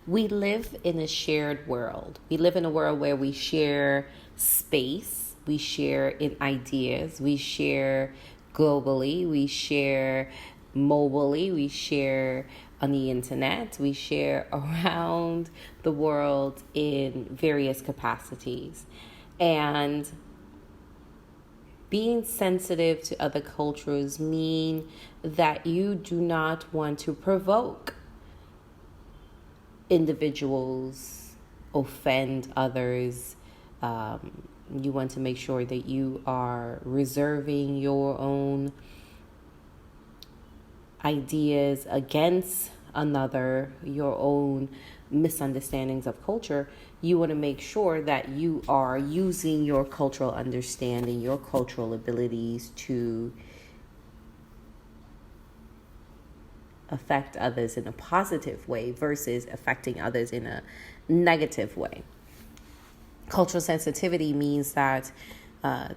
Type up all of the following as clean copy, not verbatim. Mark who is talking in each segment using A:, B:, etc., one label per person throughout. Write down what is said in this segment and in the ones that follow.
A: We live in a shared world. We live in a world where we share space, we share in ideas, we share globally, we share mobily, we share on the internet, we share around the world in various capacities. And being sensitive to other cultures mean that you do not want to provoke individuals, offend others. You want to make sure that you are reserving your own ideas against another, your own misunderstandings of culture. You want to make sure that you are using your cultural understanding, your cultural abilities to affect others in a positive way versus affecting others in a negative way. Cultural sensitivity means that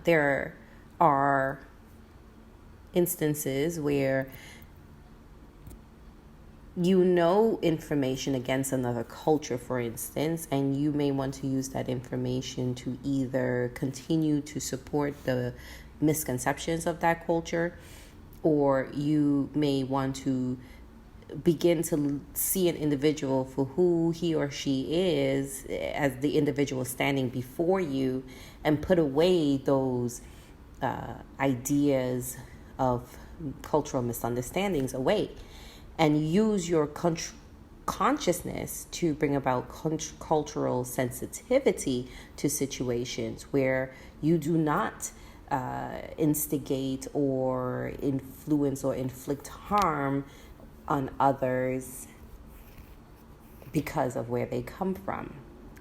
A: there are instances where you know information against another culture, for instance, and you may want to use that information to either continue to support the misconceptions of that culture, or you may want to begin to see an individual for who he or she is as the individual standing before you, and put away those ideas of cultural misunderstandings away, and use your consciousness to bring about cultural sensitivity to situations where you do not instigate or influence or inflict harm on others because of where they come from.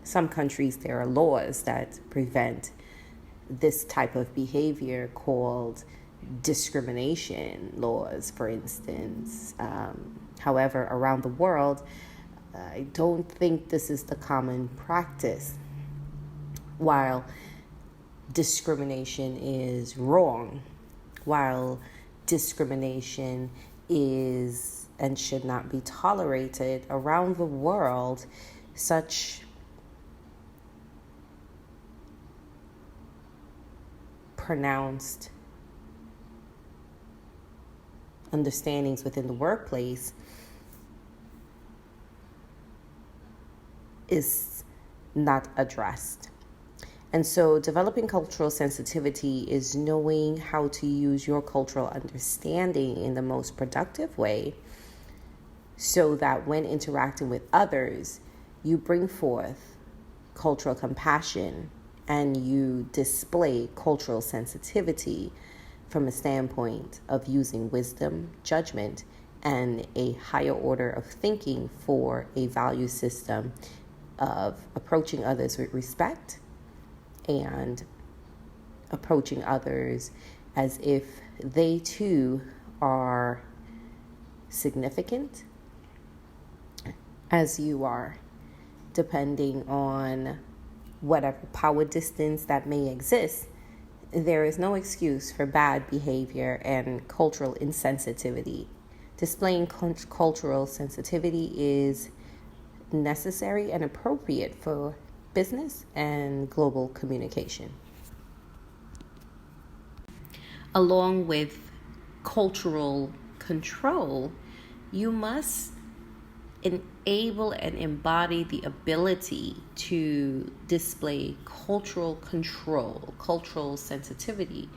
A: Some countries, there are laws that prevent this type of behavior, called discrimination laws, for instance. However, around the world, I don't think this is the common practice. While discrimination is wrong, while discrimination is and should not be tolerated around the world, such pronounced understandings within the workplace is not addressed. And so developing cultural sensitivity is knowing how to use your cultural understanding in the most productive way, so that when interacting with others, you bring forth cultural compassion and you display cultural sensitivity from a standpoint of using wisdom, judgment, and a higher order of thinking for a value system of approaching others with respect and approaching others as if they too are significant as you are, depending on whatever power distance that may exist. There is no excuse for bad behavior and cultural insensitivity. Displaying cultural sensitivity is necessary and appropriate for business and global communication. Along with cultural control, you must enable and embody the ability to display cultural control, cultural sensitivity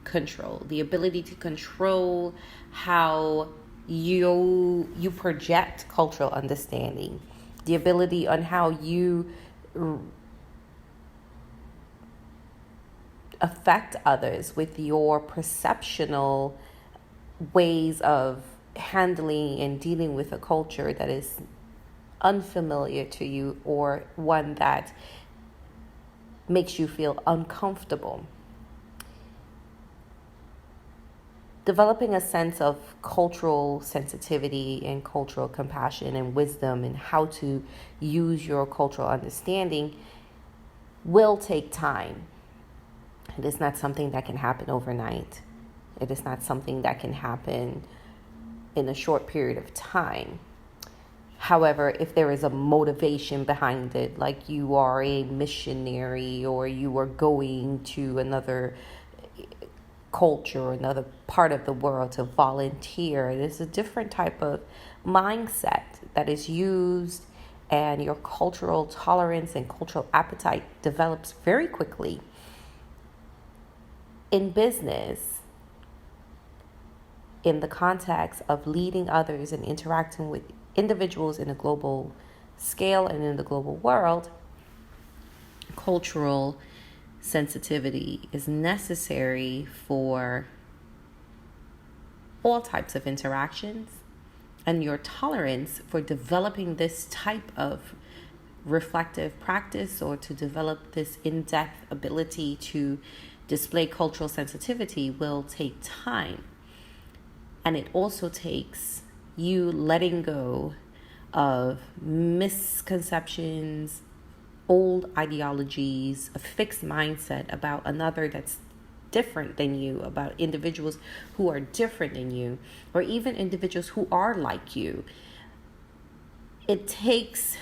A: control, the ability to control how you project cultural understanding, the ability on how you affect others with your perceptional ways of handling and dealing with a culture that is unfamiliar to you, or one that makes you feel uncomfortable. Developing a sense of cultural sensitivity and cultural compassion and wisdom and how to use your cultural understanding will take time. It is not something that can happen overnight. It is not something that can happen in a short period of time. However, if there is a motivation behind it, like you are a missionary or you are going to another culture or another part of the world to volunteer, there's a different type of mindset that is used, and your cultural tolerance and cultural appetite develops very quickly. In business, in the context of leading others and interacting with individuals in a global scale and in the global world, cultural sensitivity is necessary for all types of interactions, and your tolerance for developing this type of reflective practice, or to develop this in-depth ability to display cultural sensitivity, will take time. And it also takes you letting go of misconceptions, old ideologies, a fixed mindset about another that's different than you, about individuals who are different than you, or even individuals who are like you. It takes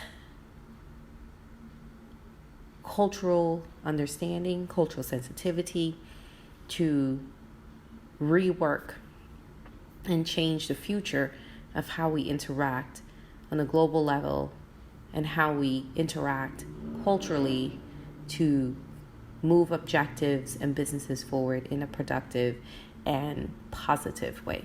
A: cultural understanding, cultural sensitivity to rework and change the future of how we interact on a global level and how we interact culturally to move objectives and businesses forward in a productive and positive way.